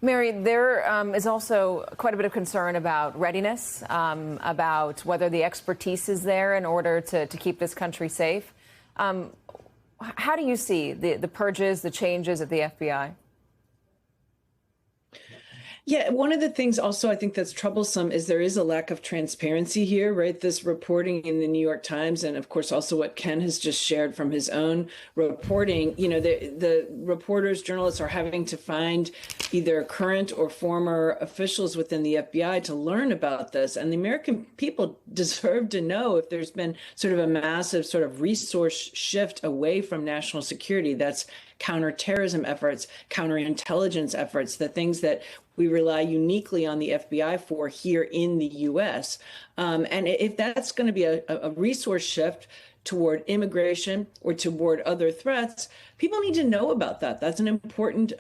Mary, there is also quite a bit of concern about readiness, about whether the expertise is there in order to keep this country safe. How do you see the purges, the changes at the FBI? Yeah, one of the things also I think that's troublesome is there is a lack of transparency here, right? This reporting in the New York Times, and of course also what Ken has just shared from his own reporting, the reporters, journalists are having to find either current or former officials within the FBI to learn about this. And the American people deserve to know if there's been sort of a massive sort of resource shift away from national security. That's counterterrorism efforts, counterintelligence efforts, the things that we rely uniquely on the FBI for here in the U.S. And if that's going to be a resource shift toward immigration or toward other threats, people need to know about that. That's an important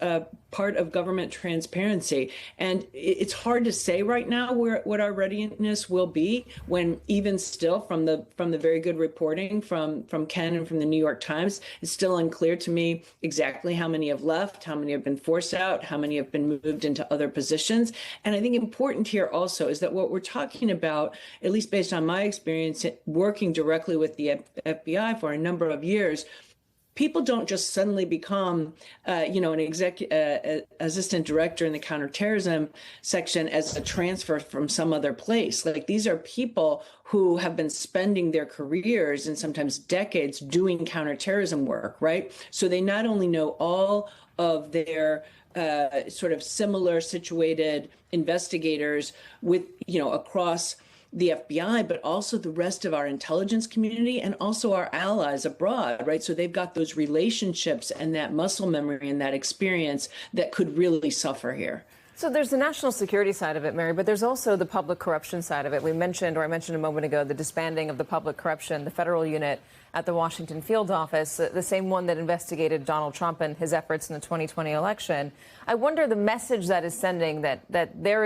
part of government transparency. And it's hard to say right now what our readiness will be when even still from the very good reporting from Ken and from the New York Times, it's still unclear to me exactly how many have left, how many have been forced out, how many have been moved into other positions. And I think important here also is that what we're talking about, at least based on my experience working directly with the FBI for a number of years, people don't just suddenly become, an assistant director in the counterterrorism section as a transfer from some other place. Like, these are people who have been spending their careers and sometimes decades doing counterterrorism work, right? So they not only know all of their sort of similar situated investigators with, across the FBI, but also the rest of our intelligence community and also our allies abroad, right? So they've got those relationships and that muscle memory and that experience that could really suffer here. So there's the national security side of it, Mary, but there's also the public corruption side of it. I mentioned a moment ago, the disbanding of the public corruption, the federal unit at the Washington field office, the same one that investigated Donald Trump and his efforts in the 2020 election. I wonder the message that is sending that there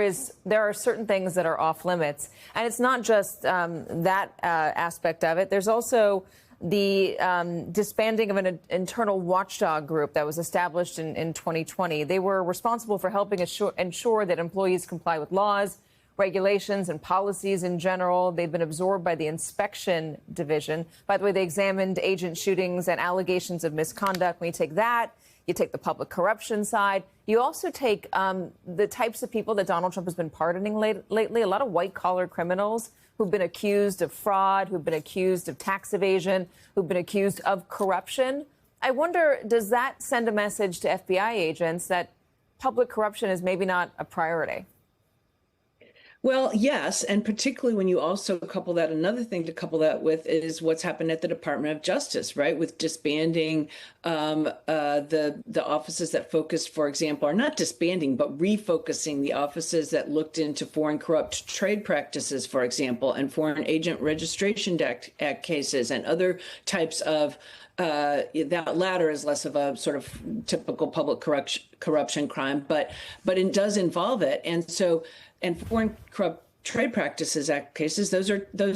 are certain things that are off limits. And it's not just that aspect of it. There's also the disbanding of an internal watchdog group that was established in 2020. They were responsible for helping ensure that employees comply with laws, regulations, and policies in general. They've been absorbed by the inspection division. By the way, they examined agent shootings and allegations of misconduct. When you take that, you take the public corruption side. You also take the types of people that Donald Trump has been pardoning lately, a lot of white-collar criminals who've been accused of fraud, who've been accused of tax evasion, who've been accused of corruption. I wonder, does that send a message to FBI agents that public corruption is maybe not a priority? Well, yes, and particularly when you also couple that, another thing to couple that with is what's happened at the Department of Justice, right? With disbanding the offices that focused, for example, are not disbanding, but refocusing the offices that looked into foreign corrupt trade practices, for example, and Foreign Agent Registration Act cases and other types of that latter is less of a sort of typical public corruption crime, but it does involve it. And Foreign Corrupt Trade Practices Act cases, those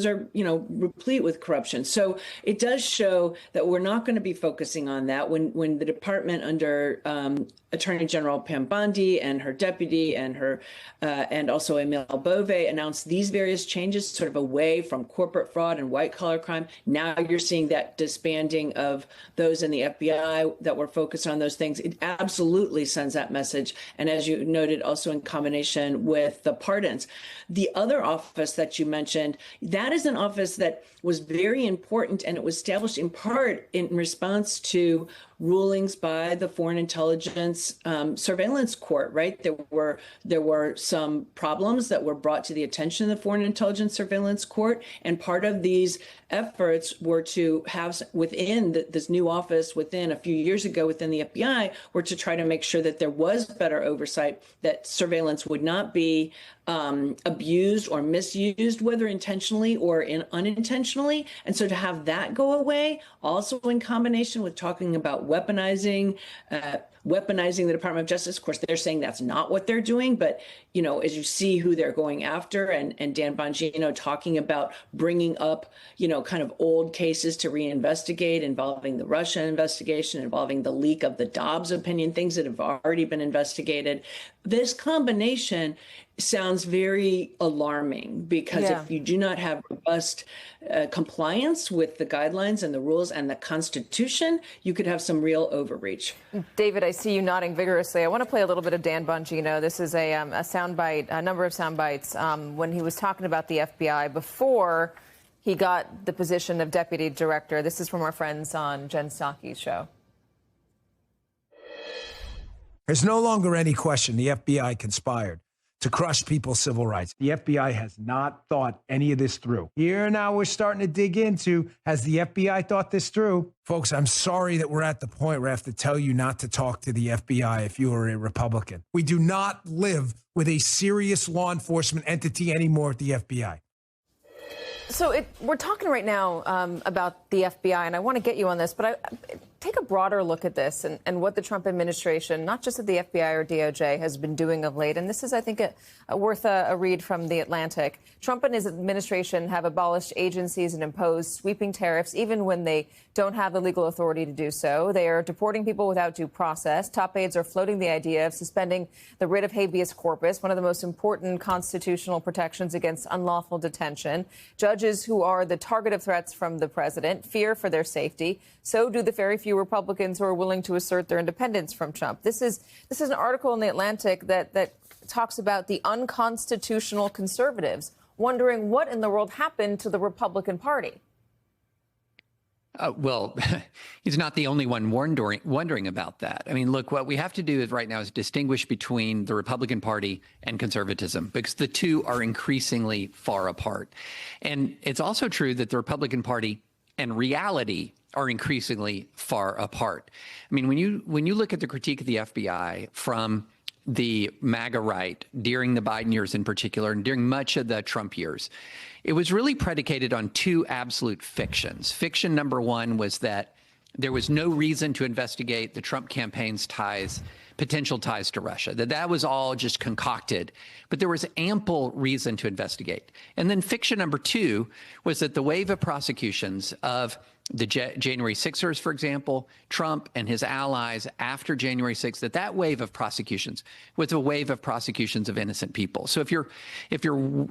are replete with corruption. So it does show that we're not going to be focusing on that when the department under Attorney General Pam Bondi and her deputy and and also Emile Bove announced these various changes sort of away from corporate fraud and white collar crime. Now you're seeing that disbanding of those in the FBI that were focused on those things. It absolutely sends that message. And as you noted, also in combination with the pardons. The other office that you mentioned, that is an office that was very important, and it was established in part in response to rulings by the Foreign Intelligence Surveillance Court, right? There were some problems that were brought to the attention of the Foreign Intelligence Surveillance Court, and part of these efforts were to have within this new office within a few years ago within the FBI were to try to make sure that there was better oversight, that surveillance would not be abused or misused, whether intentionally or unintentionally. And so to have that go away, also in combination with talking about weaponizing weaponizing the Department of Justice. Of course, they're saying that's not what they're doing, but as you see who they're going after, and Dan Bongino talking about bringing up, kind of old cases to reinvestigate involving the Russia investigation, involving the leak of the Dobbs opinion, things that have already been investigated. This combination sounds very alarming because if you do not have robust compliance with the guidelines and the rules and the Constitution, you could have some real overreach. David, I see you nodding vigorously. I want to play a little bit of Dan Bongino. This is a soundbite, a number of sound bites when he was talking about the FBI before he got the position of deputy director. This is from our friends on Jen Psaki's show. There's no longer any question the FBI conspired to crush people's civil rights. The FBI has not thought any of this through. Here now we're starting to dig into, has the FBI thought this through? Folks, I'm sorry that we're at the point where I have to tell you not to talk to the FBI if you are a Republican. We do not live with a serious law enforcement entity anymore at the FBI. So we're talking right now about the FBI, and I want to get you on this, but take a broader look at this and what the Trump administration, not just at the FBI or DOJ, has been doing of late. And this is, I think, worth a read from The Atlantic. Trump and his administration have abolished agencies and imposed sweeping tariffs, even when they don't have the legal authority to do so. They are deporting people without due process. Top aides are floating the idea of suspending the writ of habeas corpus, one of the most important constitutional protections against unlawful detention. Judges who are the target of threats from the president fear for their safety. So do the very few Republicans who are willing to assert their independence from Trump. This is an article in The Atlantic that talks about the unconstitutional conservatives wondering what in the world happened to the Republican Party. Well, he's not the only one wondering about that. I mean, look, what we have to do right now is distinguish between the Republican Party and conservatism, because the two are increasingly far apart. And it's also true that the Republican Party and reality are increasingly far apart. I mean, when you look at the critique of the FBI from the MAGA right during the Biden years in particular, and during much of the Trump years, it was really predicated on two absolute fictions. Fiction number one was that there was no reason to investigate the Trump campaign's potential ties to Russia, that was all just concocted, but there was ample reason to investigate. And then fiction number two was that the wave of prosecutions of the January 6ers, for example, Trump and his allies after January 6th, that wave of prosecutions was a wave of prosecutions of innocent people. So if you're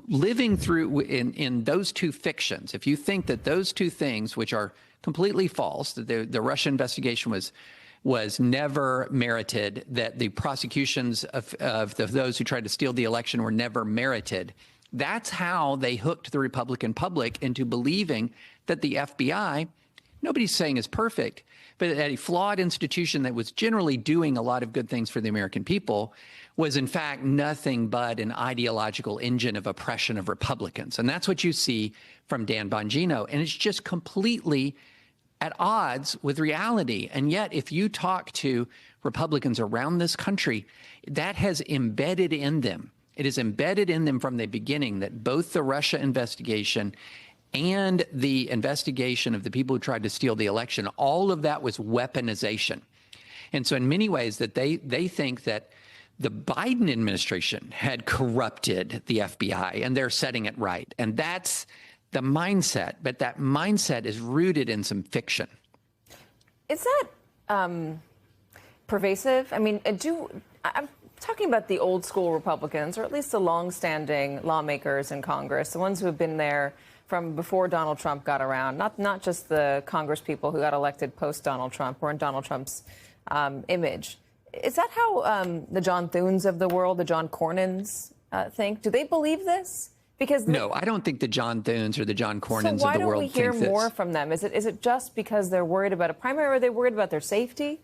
living through in those two fictions, if you think that those two things, which are completely false, that the Russia investigation was never merited, that the prosecutions of those who tried to steal the election were never merited, that's how they hooked the Republican public into believing that the FBI, nobody's saying is perfect, but a flawed institution that was generally doing a lot of good things for the American people, was in fact nothing but an ideological engine of oppression of Republicans. And that's what you see from Dan Bongino. And it's just completely at odds with reality. And yet, if you talk to Republicans around this country, that has embedded in them. It is embedded in them from the beginning that both the Russia investigation and the investigation of the people who tried to steal the election, all of that was weaponization. And so in many ways that they think that the Biden administration had corrupted the FBI and they're setting it right. And that's the mindset, but that mindset is rooted in some fiction. Is that pervasive? I mean, I'm talking about the old school Republicans, or at least the longstanding lawmakers in Congress, the ones who have been there from before Donald Trump got around, not just the Congress people who got elected post Donald Trump or in Donald Trump's image. Is that how the John Thunes of the world, the John Cornyn's think? Do they believe this? Because no, I don't think the John Thunes or the John Cornyns of the world think this. So why don't we hear more from them? Is it just because they're worried about a primary, or are they worried about their safety?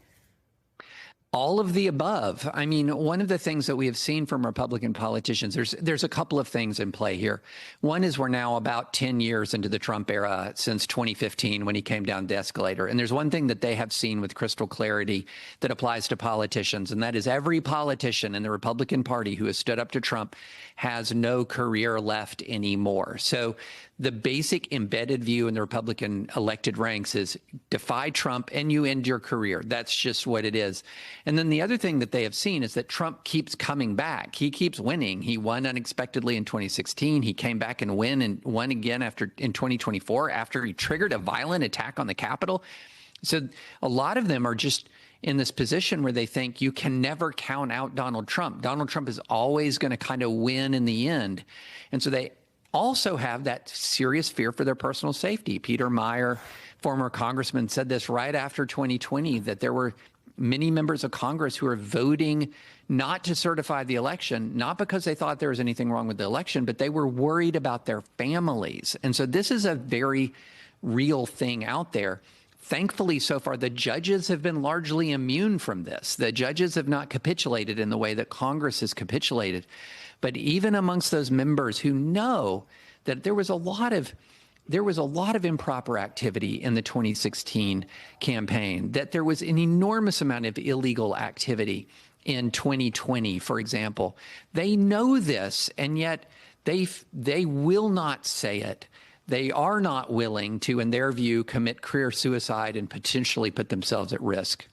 All of the above. I mean, one of the things that we have seen from Republican politicians, there's a couple of things in play here. One is we're now about 10 years into the Trump era since 2015 when he came down the escalator. And there's one thing that they have seen with crystal clarity that applies to politicians, and that is every politician in the Republican Party who has stood up to Trump has no career left anymore. So the basic embedded view in the Republican elected ranks is defy Trump and you end your career. That's just what it is. And then the other thing that they have seen is that Trump keeps coming back. He keeps winning. He won unexpectedly in 2016. He came back and won again in 2024 after he triggered a violent attack on the Capitol. So a lot of them are just in this position where they think you can never count out Donald Trump. Donald Trump is always going to kind of win in the end. And so they also have that serious fear for their personal safety. Peter Meyer, former congressman, said this right after 2020, that there were many members of Congress who are voting not to certify the election, not because they thought there was anything wrong with the election, but they were worried about their families. And so this is a very real thing out there. Thankfully, so far, the judges have been largely immune from this. The judges have not capitulated in the way that Congress has capitulated. But even amongst those members who know that there was a lot of improper activity in the 2016 campaign, that there was an enormous amount of illegal activity in 2020, for example. They know this, and yet they will not say it. They are not willing to, in their view, commit career suicide and potentially put themselves at risk.